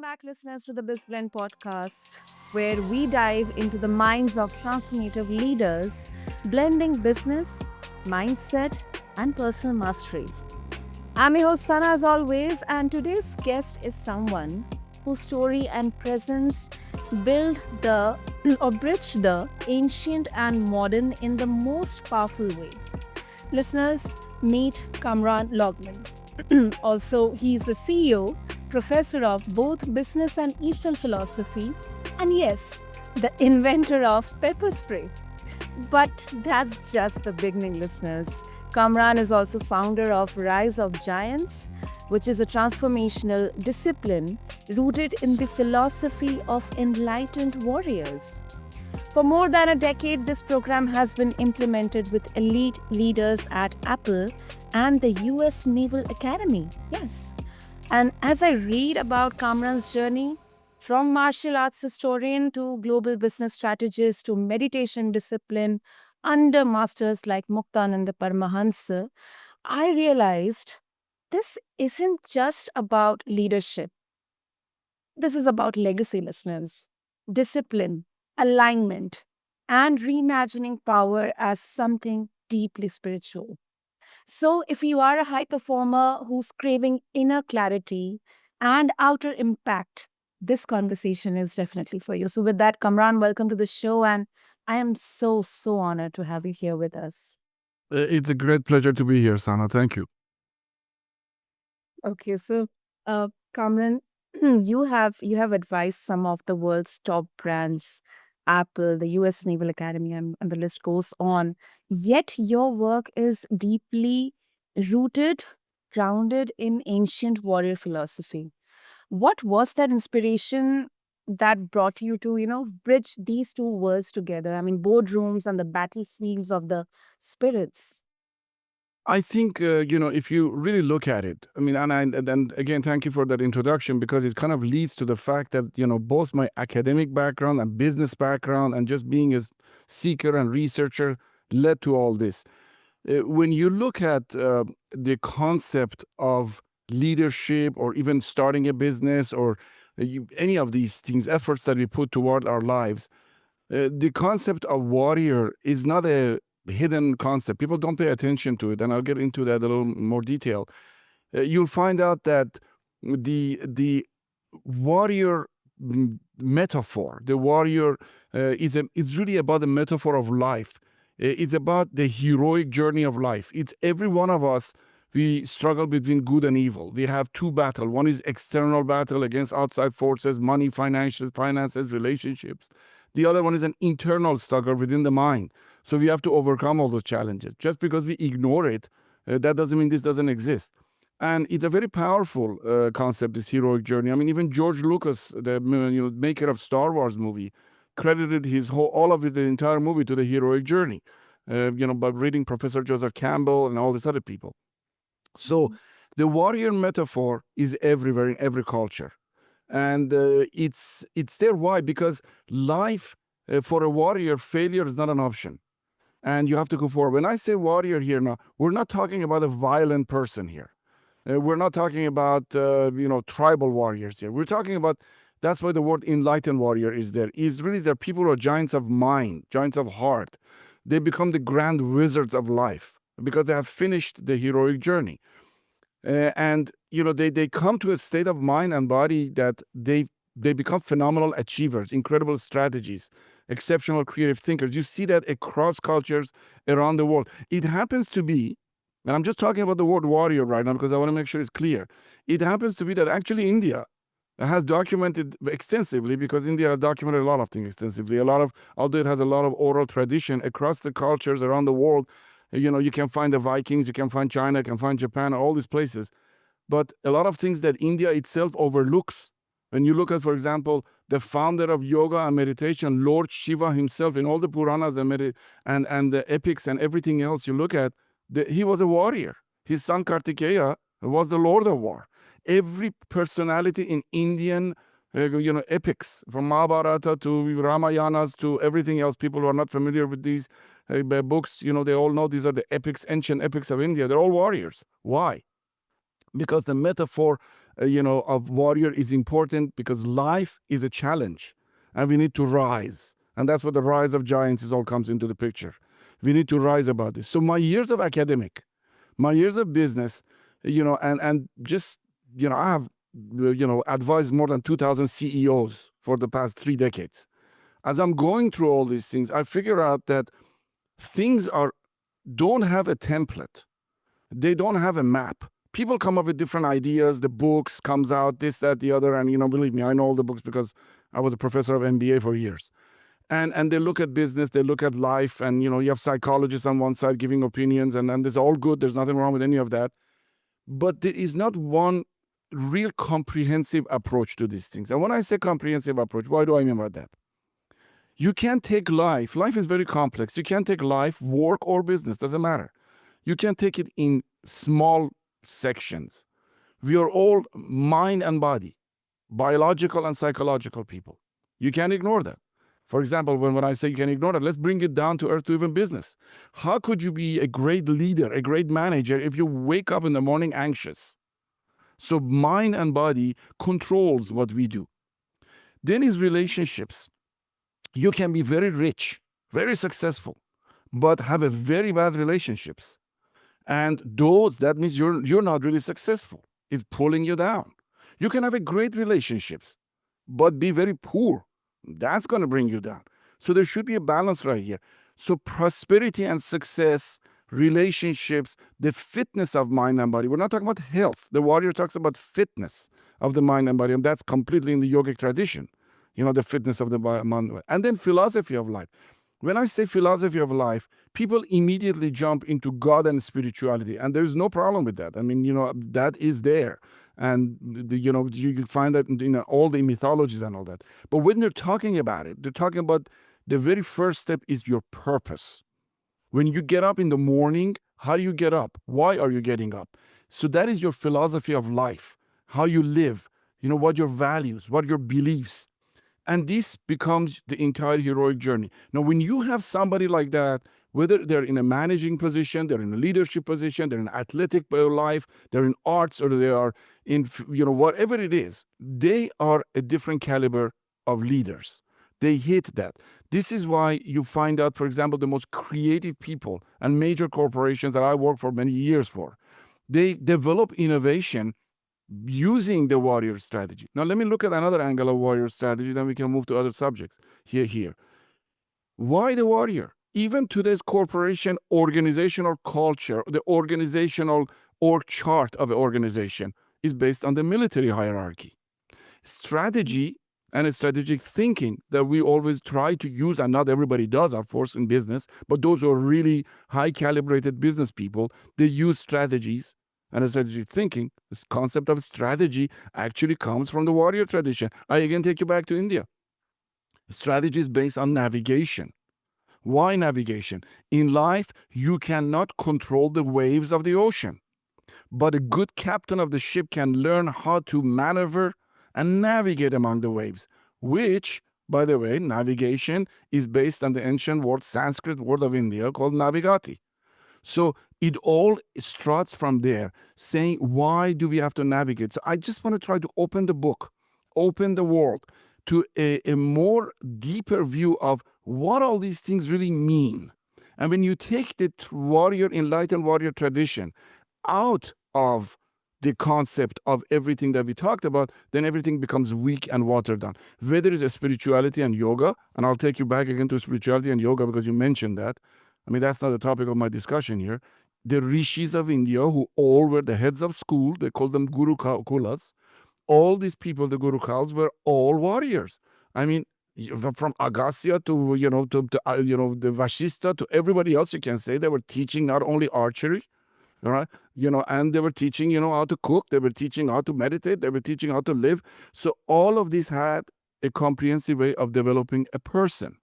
back, listeners, to the BizBlend podcast, where we dive into the minds of transformative leaders, blending business, mindset, and personal mastery. I'm your host, Sana, as always, and today's guest is someone whose story and presence build the or bridge the ancient and modern in the most powerful way. Listeners, meet Kamran Loghman. Also, he's the CEO, professor of both business and Eastern philosophy, and yes, the inventor of pepper spray. But that's just the beginning, listeners. Kamran is also founder of Rise of Giants, which is a transformational discipline rooted in the philosophy of enlightened warriors. For more than a decade, this program has been implemented with elite leaders at Apple and the US Naval Academy. Yes. And as I read about Kamran's journey, from martial arts historian to global business strategist to meditation discipline under masters like Muktananda Paramahansa, I realized this isn't just about leadership. This is about legacy, listeners, discipline, alignment, and reimagining power as something deeply spiritual. So, if you are a high performer who's craving inner clarity and outer impact, this conversation is definitely for you. So, with that, Kamran, welcome to the show. And I am so honored to have you here with us. It's a great pleasure to be here, Sana. Thank you. Okay, so Kamran, you have advised some of the world's top brands, Apple, the U.S. Naval Academy, and the list goes on. Yet your work is deeply rooted, grounded in ancient warrior philosophy. What was that inspiration that brought you to, bridge these two worlds together? I mean, boardrooms and the battlefields of the spirits. I think if you really look at it, I mean, and again, thank you for that introduction because it kind of leads to the fact that both my academic background and business background and just being a seeker and researcher led to all this. When you look at the concept of leadership or even starting a business or any of these things, efforts that we put toward our lives, the concept of warrior is not a hidden concept. People don't pay attention to it, and I'll get into that a little more detail. You'll find out that the warrior metaphor, the warrior it's really about the metaphor of life. It's about the heroic journey of life. It's every one of us. We struggle between good and evil. We have two battles. One is external battle against outside forces, money, finances, relationships. The other one is an internal struggle within the mind. So we have to overcome all those challenges. Just because we ignore it, that doesn't mean this doesn't exist. And it's a very powerful concept, this heroic journey. I mean, even George Lucas, the maker of Star Wars movie, credited all of it, the entire movie, to the heroic journey. By reading Professor Joseph Campbell and all these other people. So the warrior metaphor is everywhere in every culture, and it's there. Why? Because life for a warrior, failure is not an option, and you have to go forward. When I say warrior here now, we're not talking about a violent person here. We're not talking about tribal warriors here. We're talking about, that's why the word enlightened warrior is there. Is really they're people who are giants of mind, giants of heart. They become the grand wizards of life because they have finished the heroic journey. And they come to a state of mind and body that they become phenomenal achievers, incredible strategies, exceptional creative thinkers. You see that across cultures around the world. It happens to be, and I'm just talking about the word warrior right now because I want to make sure it's clear. It happens to be that actually India has documented extensively, because India has documented a lot of things extensively. Although it has a lot of oral tradition across the cultures around the world. You can find the Vikings, you can find China, you can find Japan, all these places. But a lot of things that India itself overlooks. When you look at, for example, the founder of yoga and meditation, Lord Shiva himself, in all the Puranas and the epics and everything else you look at, he was a warrior. His son Kartikeya was the Lord of War. Every personality in Indian epics, from Mahabharata to Ramayanas to everything else, people who are not familiar with these books, they all know these are the epics, ancient epics of India. They're all warriors. Why? Because the metaphor of warrior is important because life is a challenge and we need to rise. And that's what the rise of giants is all comes into the picture. We need to rise about this. So my years of academic, my years of business, and just, I have, advised more than 2,000 CEOs for the past 3 decades. As I'm going through all these things, I figure out that things don't have a template. They don't have a map. People come up with different ideas. The books comes out, this, that, the other, and believe me, I know all the books because I was a professor of MBA for years. And they look at business, they look at life, and you have psychologists on one side giving opinions, and it's all good. There's nothing wrong with any of that. But there is not one real comprehensive approach to these things. And when I say comprehensive approach, what do I mean by that? You can't take life is very complex. You can't take life, work, or business, doesn't matter. You can take it in small sections. We are all mind and body, biological and psychological people. You can't ignore that. For example, when I say you can ignore that, let's bring it down to earth to even business. How could you be a great leader, a great manager, if you wake up in the morning anxious? So mind and body controls what we do. Then is relationships. You can be very rich, very successful, but have a very bad relationships. And that means you're not really successful. It's pulling you down. You can have a great relationships, but be very poor. That's going to bring you down. So there should be a balance right here. So prosperity and success, relationships, the fitness of mind and body. We're not talking about health. The warrior talks about fitness of the mind and body, and that's completely in the yogic tradition. The fitness of the mind. And then philosophy of life. When I say philosophy of life, people immediately jump into God and spirituality, and there's no problem with that. I mean, that is there, and you can find that in all the mythologies and all that. But when they're talking about it, they're talking about the very first step is your purpose. When you get up in the morning, how do you get up? Why are you getting up? So that is your philosophy of life, how you live, what your values, what your beliefs. And this becomes the entire heroic journey. Now, when you have somebody like that, whether they're in a managing position, they're in a leadership position, they're in athletic life, they're in arts, or they are in, whatever it is, they are a different caliber of leaders. They hit that. This is why you find out, for example, the most creative people and major corporations that I worked for many years for, they develop innovation using the warrior strategy. Now, let me look at another angle of warrior strategy, then we can move to other subjects. Here. Why the warrior? Even today's corporation organizational culture, the organizational org chart of an organization is based on the military hierarchy. Strategy and strategic thinking that we always try to use, and not everybody does, of course, in business, but those who are really high calibrated business people, they use strategies and strategic thinking. This concept of strategy actually comes from the warrior tradition. I again take you back to India. Strategy is based on navigation. Why navigation? In life, you cannot control the waves of the ocean, but a good captain of the ship can learn how to maneuver and navigate among the waves, which, by the way, navigation is based on the ancient word, Sanskrit word of India called navigati. So it all starts from there, saying, why do we have to navigate? So I just want to try to open the book, open the world to a more deeper view of what all these things really mean. And when you take the enlightened warrior tradition out of the concept of everything that we talked about, then everything becomes weak and watered down. Whether it's a spirituality and yoga, and I'll take you back again to spirituality and yoga because you mentioned that. I mean, that's not the topic of my discussion here. The rishis of India, who all were the heads of school, they called them Guru Kulas. All these people, the Guru Kulas, were all warriors. I mean, from Agastya to the Vashista to everybody else, you can say they were teaching not only archery, all right, and they were teaching how to cook, they were teaching how to meditate, they were teaching how to live. So all of this had a comprehensive way of developing a person.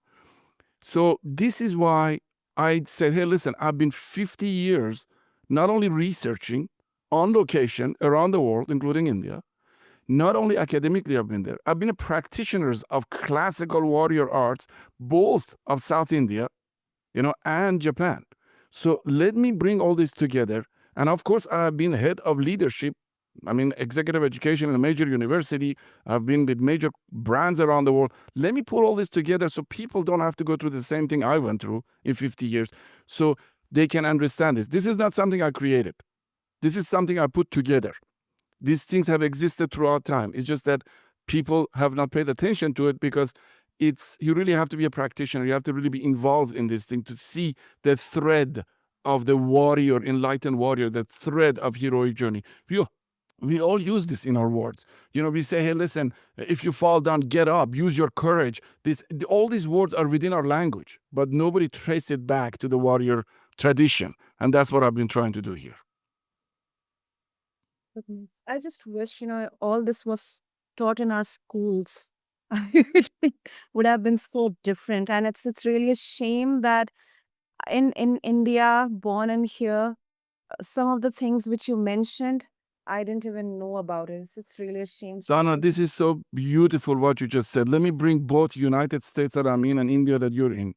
So this is why I said, hey, listen, I've been 50 years not only researching on location around the world, including India, not only academically I've been there, I've been a practitioner of classical warrior arts, both of South India, and Japan. So let me bring all this together. And of course, I've been head of leadership I mean, executive education in a major university. I've been with major brands around the world. Let me put all this together so people don't have to go through the same thing I went through in 50 years. So they can understand this. This is not something I created. This is something I put together. These things have existed throughout time. It's just that people have not paid attention to it because you really have to be a practitioner. You have to really be involved in this thing to see the thread of the warrior, enlightened warrior, the thread of heroic journey. We all use this in our words. We say, hey, listen, if you fall down, get up, use your courage. All these words are within our language, but nobody traces it back to the warrior tradition. And that's what I've been trying to do here. Goodness. I just wish, all this was taught in our schools. I really would have been so different. And it's really a shame that in India, born and here, some of the things which you mentioned, I didn't even know about it. It's really a shame. Sana, this is so beautiful what you just said. Let me bring both United States that I'm in and India that you're in,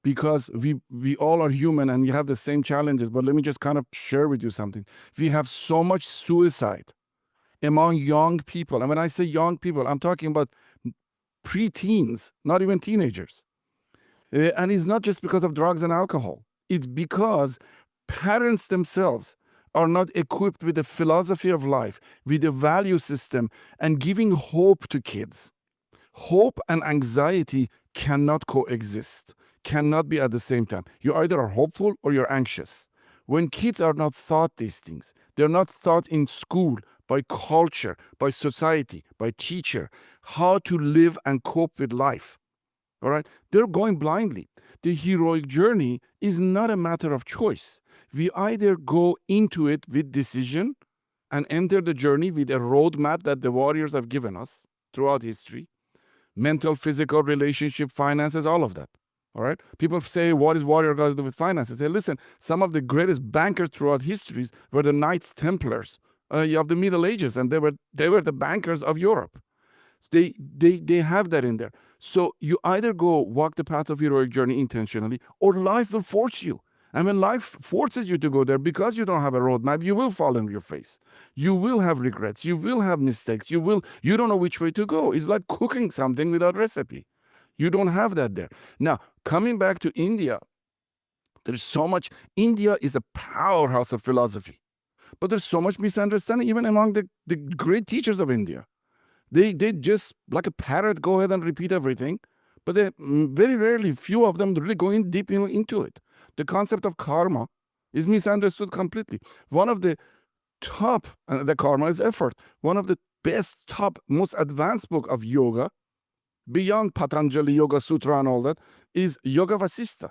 because we all are human and we have the same challenges. But let me just kind of share with you something. We have so much suicide among young people. And when I say young people, I'm talking about pre-teens, not even teenagers. And it's not just because of drugs and alcohol. It's because parents themselves are not equipped with the philosophy of life, with the value system, and giving hope to kids. Hope and anxiety cannot coexist, cannot be at the same time. You either are hopeful or you're anxious. When kids are not taught these things, they're not taught in school, by culture, by society, by teacher, how to live and cope with life. All right? They're going blindly. The heroic journey is not a matter of choice. We either go into it with decision and enter the journey with a roadmap that the warriors have given us throughout history, mental, physical, relationship, finances, all of that. All right? People say, what is warrior got to do with finances? Say, listen, some of the greatest bankers throughout histories were the Knights Templars of the Middle Ages, and they were the bankers of Europe. They have that in there. So you either go walk the path of heroic journey intentionally, or life will force you. And when life forces you to go there because you don't have a roadmap, you will fall on your face. You will have regrets. You will have mistakes. You don't know which way to go. It's like cooking something without recipe. You don't have that there. Now, coming back to India, there's so much. India is a powerhouse of philosophy. But there's so much misunderstanding even among the great teachers of India. They just, like a parrot, go ahead and repeat everything. But very rarely, few of them really go in deep into it. The concept of karma is misunderstood completely. One of the top, the karma is effort. One of the best, top, most advanced book of yoga, beyond Patanjali Yoga Sutra and all that, is Yoga Vasistha.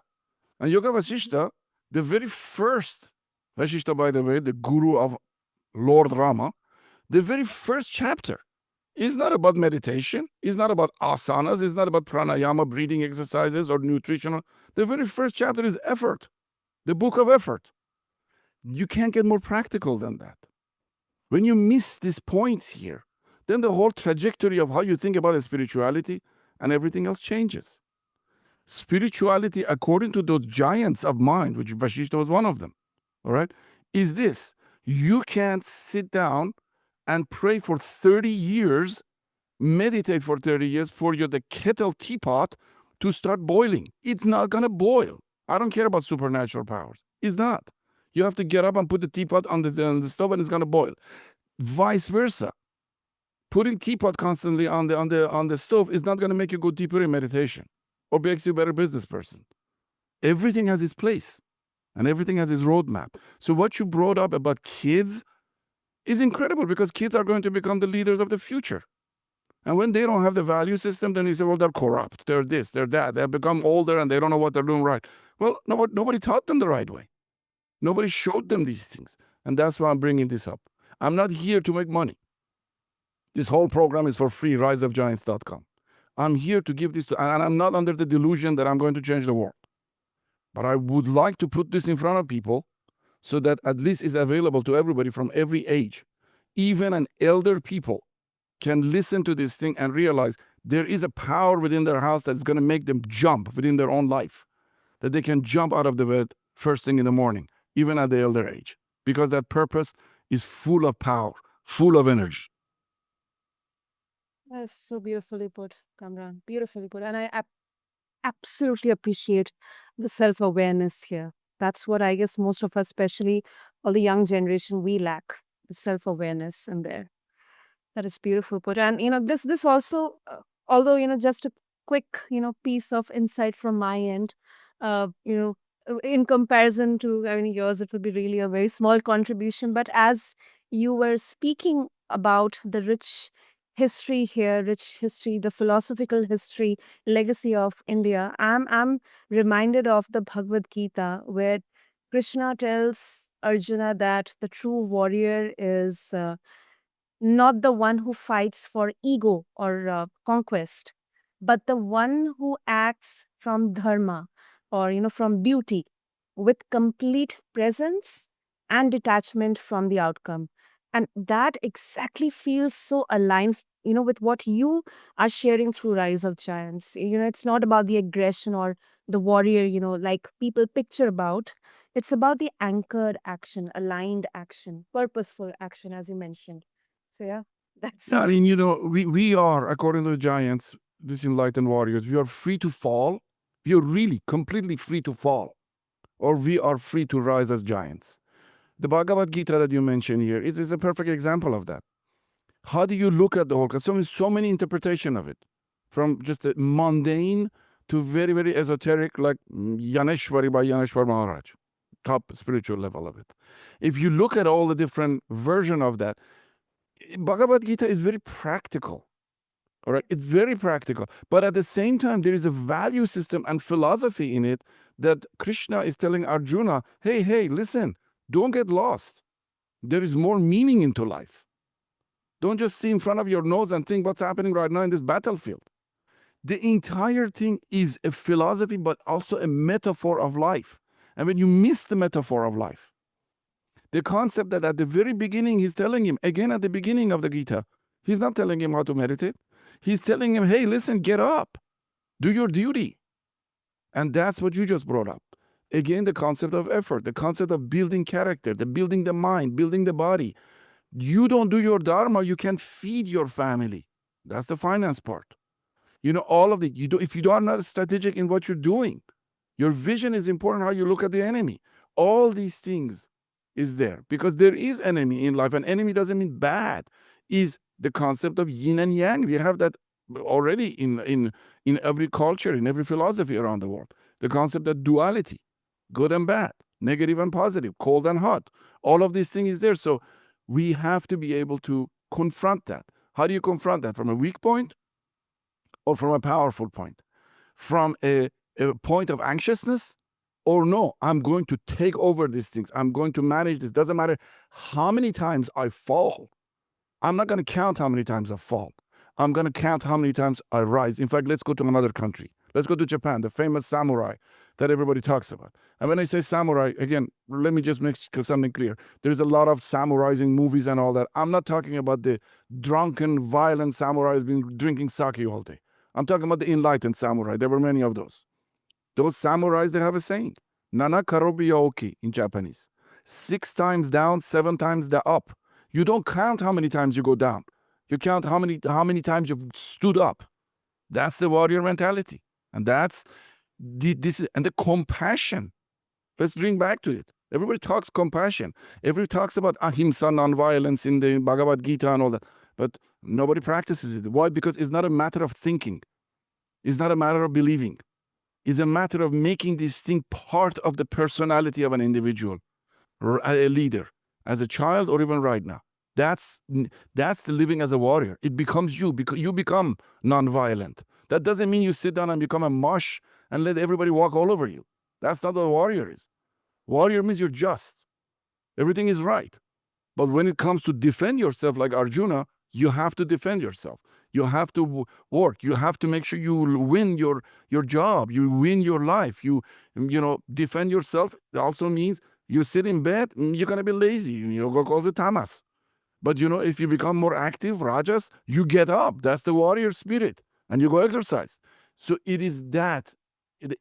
And Yoga Vasistha, the very first, Vasistha, by the way, the guru of Lord Rama, the very first chapter is not about meditation, it's not about asanas, it's not about pranayama, breathing exercises, or nutritional. The very first chapter is effort, the book of effort. You can't get more practical than that. When you miss these points here, then the whole trajectory of how you think about spirituality and everything else changes. Spirituality, according to those giants of mind, which Vasishta was one of them, all right, is this: you can't sit down and pray for 30 years, meditate for 30 years for the kettle teapot to start boiling. It's not going to boil. I don't care about supernatural powers. It's not. You have to get up and put the teapot on the stove and it's going to boil. Vice versa. Putting teapot constantly on the stove is not going to make you go deeper in meditation or makes you a better business person. Everything has its place and everything has its roadmap. So what you brought up about kids is incredible, because kids are going to become the leaders of the future. And when they don't have the value system, then you say, well, they're corrupt, they're this, they're that, they've become older and they don't know what they're doing right. Well, nobody taught them the right way. Nobody showed them these things. And that's why I'm bringing this up. I'm not here to make money. This whole program is for free, riseofgiants.com. I'm here to give this and I'm not under the delusion that I'm going to change the world. But I would like to put this in front of people so that at least it's available to everybody from every age. Even an elder people can listen to this thing and realize there is a power within their house that's going to make them jump within their own life, that they can jump out of the bed first thing in the morning, even at the elder age, because that purpose is full of power, full of energy. That's so beautifully put, Kamran. Beautifully put. And I absolutely appreciate the self awareness here. That's what I guess most of us, especially all the young generation, we lack the self awareness in there. That is beautiful put. And this also, although just a quick piece of insight from my end, in comparison to yours, it would be really a very small contribution. But as you were speaking about the rich history here, rich history, the philosophical history, legacy of India, I'm reminded of the Bhagavad Gita, where Krishna tells Arjuna that the true warrior is. Not the one who fights for ego or conquest, but the one who acts from dharma or from duty, with complete presence and detachment from the outcome. And that exactly feels so aligned with what you are sharing through Rise of Giants. It's not about the aggression or the warrior, like people picture about. It's about the anchored action, aligned action, purposeful action, as you mentioned. So yeah, that's Yeah, I mean, we are, according to the giants, these enlightened warriors, we are free to fall. We are really completely free to fall, or we are free to rise as giants. The Bhagavad Gita that you mentioned here is a perfect example of that. How do you look at the whole? Because so many interpretation of it, from just a mundane to very, very esoteric, like Yaneshwari by Yaneshwar Maharaj, top spiritual level of it. If you look at all the different version of that, Bhagavad Gita is very practical. All right, it's very practical, but at the same time, there is a value system and philosophy in it that Krishna is telling Arjuna, hey, hey, listen, don't get lost. There is more meaning into life. Don't just see in front of your nose and think what's happening right now in this battlefield. The entire thing is a philosophy, but also a metaphor of life. And when you miss the metaphor of life, the concept that at the very beginning he's telling him, again at the beginning of the Gita, he's not telling him how to meditate. He's telling him, hey, listen, get up, do your duty. And that's what you just brought up. Again, the concept of effort, the concept of building character, the building the mind, building the body. You don't do your dharma, you can feed your family. That's the finance part. All of it. If you are not strategic in what you're doing, your vision is important, how you look at the enemy. All these things is there because there is enemy in life. And enemy doesn't mean bad. Is the concept of yin and yang. We have that already in every culture, in every philosophy around the world. The concept of duality, good and bad, negative and positive, cold and hot. All of these things is there. So we have to be able to confront that. How do you confront that? From a weak point or from a powerful point? From a point of anxiousness, or no, I'm going to take over these things. I'm going to manage this. Doesn't matter how many times I fall. I'm not going to count how many times I fall. I'm going to count how many times I rise. In fact, let's go to another country. Let's go to Japan, the famous samurai that everybody talks about. And when I say samurai, again, let me just make something clear. There's a lot of samurais movies and all that. I'm not talking about the drunken, violent samurais been drinking sake all day. I'm talking about the enlightened samurai. There were many of those. Those samurais, they have a saying, Nana karobi yaoki in Japanese. 6 times down, 7 times up. You don't count how many times you go down. You count how many times you've stood up. That's the warrior mentality. And that's the compassion. Let's bring back to it. Everybody talks compassion. Everybody talks about ahimsa, non-violence in the Bhagavad Gita and all that. But nobody practices it. Why? Because it's not a matter of thinking. It's not a matter of believing. It's a matter of making this thing part of the personality of an individual, a leader, as a child or even right now. That's the living as a warrior. It becomes you. You become non-violent. That doesn't mean you sit down and become a mush and let everybody walk all over you. That's not what a warrior is. Warrior means you're just. Everything is right. But when it comes to defend yourself like Arjuna, you have to defend yourself. You have to work. You have to make sure you win your job. You win your life. You defend yourself. It also means you sit in bed, you're going to be lazy. Go cause it tamas. But if you become more active, rajas, you get up. That's the warrior spirit. And you go exercise. So it is that.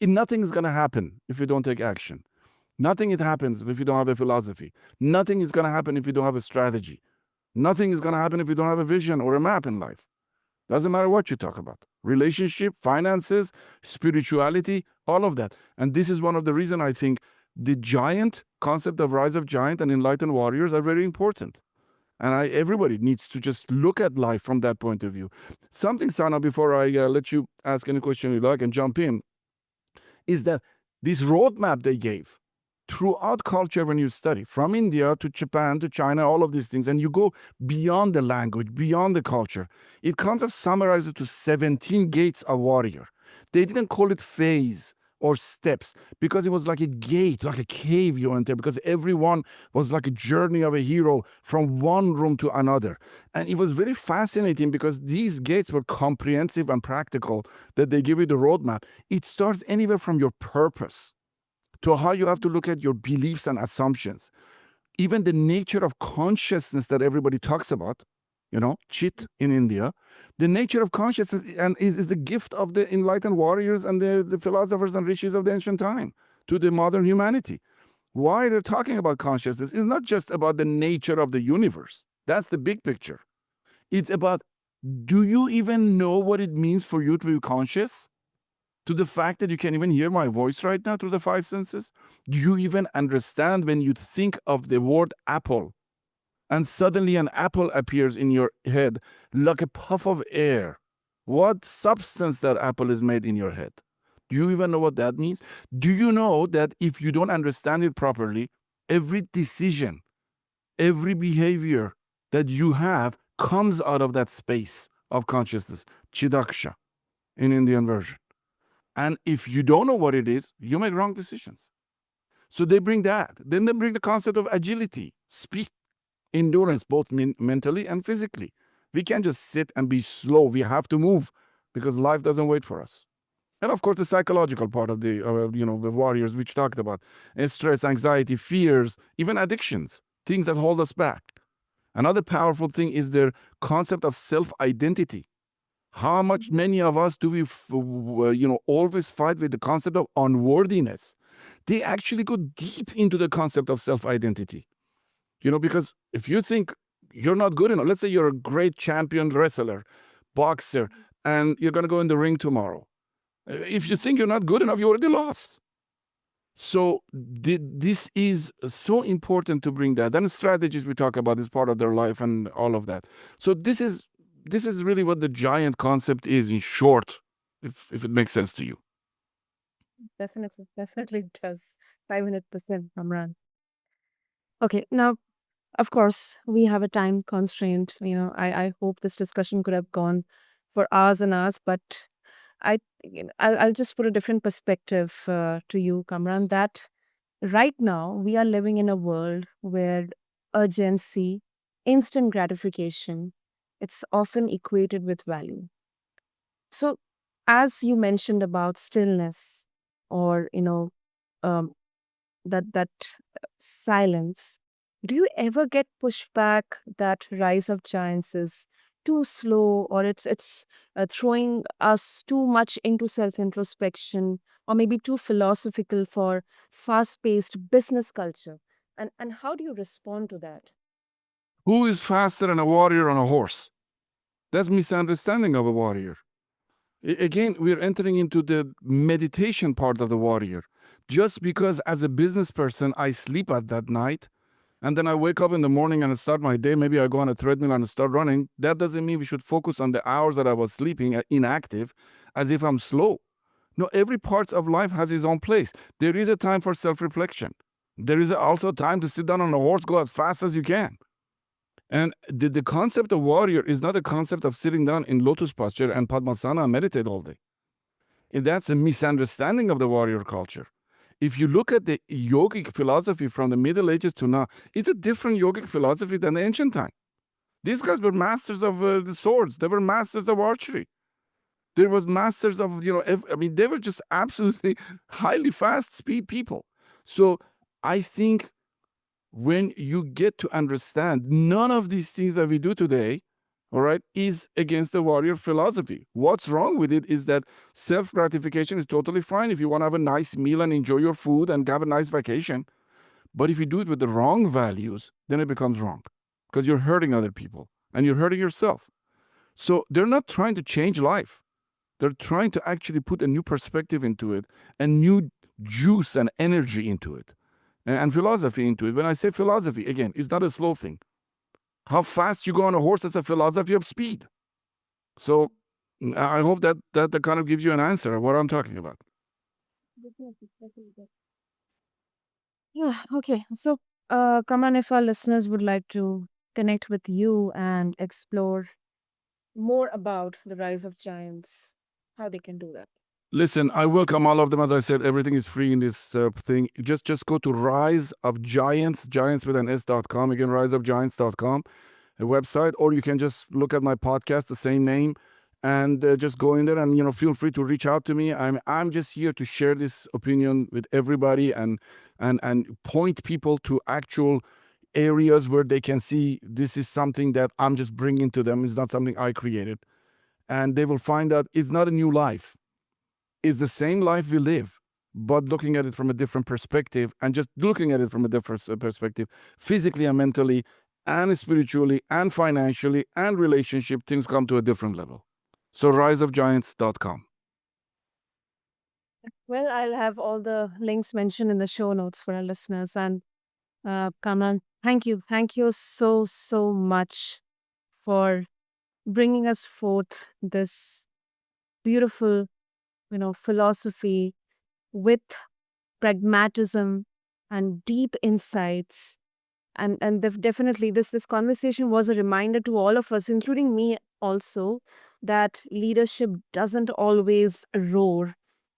Nothing is going to happen if you don't take action. Nothing happens if you don't have a philosophy. Nothing is going to happen if you don't have a strategy. Nothing is going to happen if you don't have a vision or a map in life. Doesn't matter what you talk about. Relationship, finances, spirituality, all of that. And this is one of the reasons I think the giant concept of rise of giant and enlightened warriors are very important. And everybody needs to just look at life from that point of view. Something, Sana, before I let you ask any question you like and jump in, is that this roadmap they gave throughout culture when you study, from India to Japan to China, all of these things, and you go beyond the language, beyond the culture, it kind of summarizes to 17 gates of warrior. They didn't call it phase or steps because it was like a gate, like a cave you enter, because everyone was like a journey of a hero from one room to another. And it was very fascinating because these gates were comprehensive and practical, that they give you the roadmap. It starts anywhere from your purpose to how you have to look at your beliefs and assumptions. Even the nature of consciousness that everybody talks about, chit in India, the nature of consciousness and is the gift of the enlightened warriors and the philosophers and rishis of the ancient time to the modern humanity. Why they're talking about consciousness is not just about the nature of the universe. That's the big picture. It's about, do you even know what it means for you to be conscious? To the fact that you can even hear my voice right now through the five senses? Do you even understand when you think of the word apple and suddenly an apple appears in your head like a puff of air? What substance that apple is made in your head? Do you even know what that means? Do you know that if you don't understand it properly, every decision, every behavior that you have comes out of that space of consciousness, chidaksha in Indian version. And if you don't know what it is, you make wrong decisions. So they bring that. Then they bring the concept of agility, speed, endurance, both mentally and physically. We can't just sit and be slow. We have to move because life doesn't wait for us. And of course, the psychological part of the warriors which talked about stress, anxiety, fears, even addictions, things that hold us back. Another powerful thing is their concept of self-identity. How much many of us do we, always fight with the concept of unworthiness? They actually go deep into the concept of self-identity. Because if you think you're not good enough, let's say you're a great champion wrestler, boxer, and you're going to go in the ring tomorrow. If you think you're not good enough, you already lost. So this is so important to bring that. Then strategies we talk about is part of their life and all of that. So this is really what the giant concept is in short, if it makes sense to you. Definitely, definitely it does. 500%, Kamran. Okay, now, of course, we have a time constraint. I hope this discussion could have gone for hours and hours, but I'll just put a different perspective to you, Kamran, that right now we are living in a world where urgency, instant gratification, it's often equated with value. So, as you mentioned about stillness or, um, that silence, do you ever get pushback that rise of giants is too slow, or it's throwing us too much into self introspection, or maybe too philosophical for fast paced business culture? And how do you respond to that? Who is faster than a warrior on a horse? That's misunderstanding of a warrior. Again, we're entering into the meditation part of the warrior. Just because as a business person I sleep at that night and then I wake up in the morning and I start my day, maybe I go on a treadmill and start running, that doesn't mean we should focus on the hours that I was sleeping inactive as if I'm slow. No, every part of life has its own place. There is a time for self-reflection. There is also time to sit down on a horse, go as fast as you can. And the concept of warrior is not a concept of sitting down in lotus posture and padmasana and meditate all day. And that's a misunderstanding of the warrior culture. If you look at the yogic philosophy from the Middle Ages to now, it's a different yogic philosophy than the ancient time. These guys were masters of the swords. They were masters of archery. There was masters of, they were just absolutely highly fast speed people. So I think when you get to understand none of these things that we do today, all right, is against the warrior philosophy. What's wrong with it is that self-gratification is totally fine if you want to have a nice meal and enjoy your food and have a nice vacation. But if you do it with the wrong values, then it becomes wrong. because you're hurting other people and you're hurting yourself. So they're not trying to change life. They're trying to actually put a new perspective into it, a new juice and energy into it, and philosophy into it. When I say philosophy, again, it's not a slow thing. How fast you go on a horse, that's a philosophy of speed. So I hope that kind of gives you an answer of what I'm talking about. Yeah, okay. So, Kaman, if our listeners would like to connect with you and explore more about the rise of giants, how they can do that. Listen, I welcome all of them. As I said, everything is free in this thing. Just go to Rise of Giants, giants with an S.com. Again, riseofgiants.com, a website, or you can just look at my podcast, the same name, and just go in there and feel free to reach out to me. I'm just here to share this opinion with everybody and point people to actual areas where they can see this is something that I'm just bringing to them. It's not something I created, and they will find out it's not a new life. It's the same life we live, but looking at it from a different perspective and just looking at it from a different perspective, physically and mentally, and spiritually, and financially, and relationship, things come to a different level. So, riseofgiants.com. Well, I'll have all the links mentioned in the show notes for our listeners. And Kamran, thank you. Thank you so, so much for bringing us forth this beautiful, philosophy with pragmatism and deep insights. And definitely this conversation was a reminder to all of us, including me also, that leadership doesn't always roar,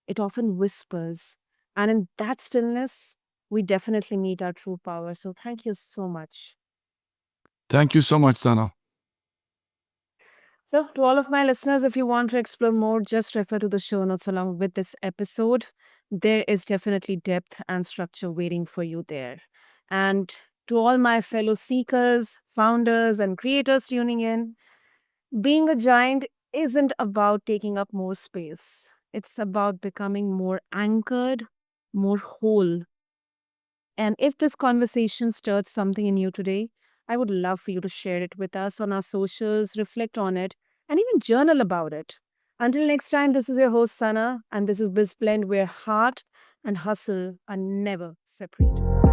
it often whispers. And in that stillness, we definitely meet our true power. So thank you so much. Thank you so much, Sana. So, to all of my listeners, if you want to explore more, just refer to the show notes along with this episode. There is definitely depth and structure waiting for you there. And to all my fellow seekers, founders, and creators tuning in, being a giant isn't about taking up more space, it's about becoming more anchored, more whole. And if this conversation stirred something in you today, I would love for you to share it with us on our socials, reflect on it, and even journal about it. Until next time, this is your host, Sana, and this is BizBlend, where heart and hustle are never separate.